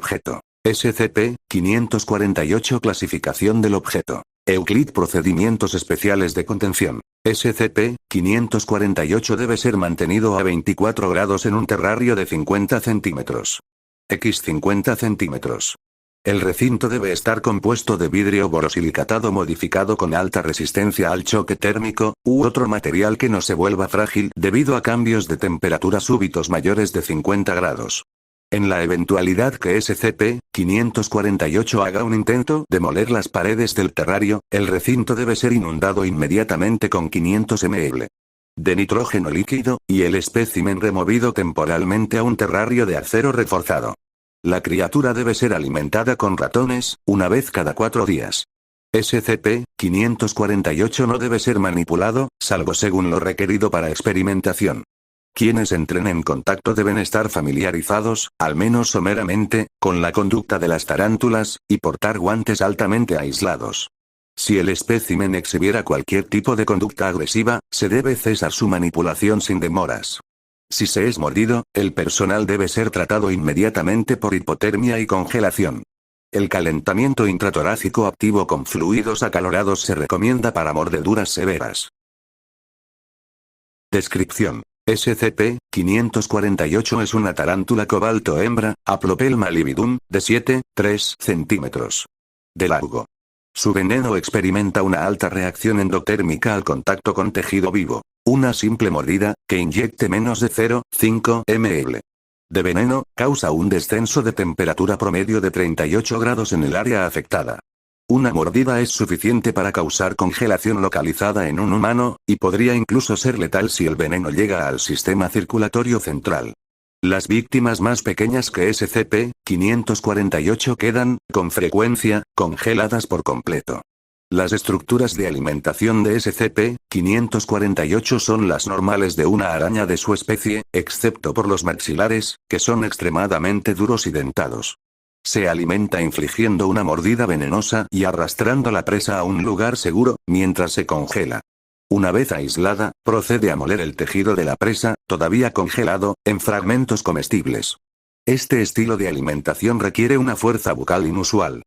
Objeto. SCP-548 Clasificación del objeto. Euclid Procedimientos especiales de contención. SCP-548 debe ser mantenido a 24 grados en un terrario de 50 centímetros. X 50 centímetros. El recinto debe estar compuesto de vidrio borosilicatado modificado con alta resistencia al choque térmico, u otro material que no se vuelva frágil debido a cambios de temperatura súbitos mayores de 50 grados. En la eventualidad que SCP-548 haga un intento de demoler las paredes del terrario, el recinto debe ser inundado inmediatamente con 500 ml de nitrógeno líquido, y el espécimen removido temporalmente a un terrario de acero reforzado. La criatura debe ser alimentada con ratones, una vez cada 4 días. SCP-548 no debe ser manipulado, salvo según lo requerido para experimentación. Quienes entren en contacto deben estar familiarizados, al menos someramente, con la conducta de las tarántulas, y portar guantes altamente aislados. Si el espécimen exhibiera cualquier tipo de conducta agresiva, se debe cesar su manipulación sin demoras. Si se es mordido, el personal debe ser tratado inmediatamente por hipotermia y congelación. El calentamiento intratorácico activo con fluidos acalorados se recomienda para mordeduras severas. Descripción. SCP-548 es una tarántula cobalto hembra, Aplopelma lividum, de 7,3 centímetros de largo. Su veneno experimenta una alta reacción endotérmica al contacto con tejido vivo. Una simple mordida, que inyecte menos de 0,5 ml de veneno, causa un descenso de temperatura promedio de 38 grados en el área afectada. Una mordida es suficiente para causar congelación localizada en un humano, y podría incluso ser letal si el veneno llega al sistema circulatorio central. Las víctimas más pequeñas que SCP-548 quedan, con frecuencia, congeladas por completo. Las estructuras de alimentación de SCP-548 son las normales de una araña de su especie, excepto por los maxilares, que son extremadamente duros y dentados. Se alimenta infligiendo una mordida venenosa y arrastrando la presa a un lugar seguro, mientras se congela. Una vez aislada, procede a moler el tejido de la presa, todavía congelado, en fragmentos comestibles. Este estilo de alimentación requiere una fuerza bucal inusual.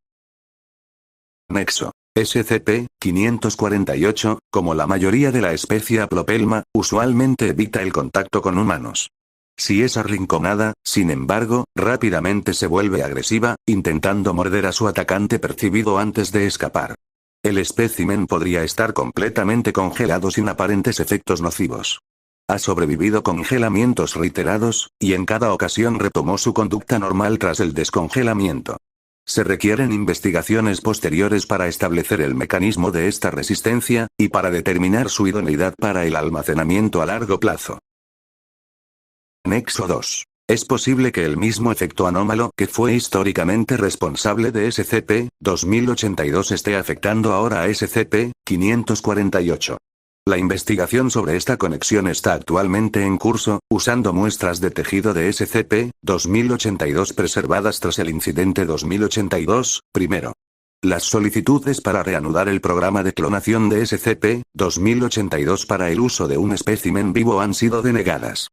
Nexo. SCP-548, como la mayoría de la especie Aplopelma, usualmente evita el contacto con humanos. Si es arrinconada, sin embargo, rápidamente se vuelve agresiva, intentando morder a su atacante percibido antes de escapar. El espécimen podría estar completamente congelado sin aparentes efectos nocivos. Ha sobrevivido congelamientos reiterados, y en cada ocasión retomó su conducta normal tras el descongelamiento. Se requieren investigaciones posteriores para establecer el mecanismo de esta resistencia, y para determinar su idoneidad para el almacenamiento a largo plazo. Nexo 2. Es posible que el mismo efecto anómalo que fue históricamente responsable de SCP-2082 esté afectando ahora a SCP-548. La investigación sobre esta conexión está actualmente en curso, usando muestras de tejido de SCP-2082 preservadas tras el incidente 2082, primero. Las solicitudes para reanudar el programa de clonación de SCP-2082 para el uso de un espécimen vivo han sido denegadas.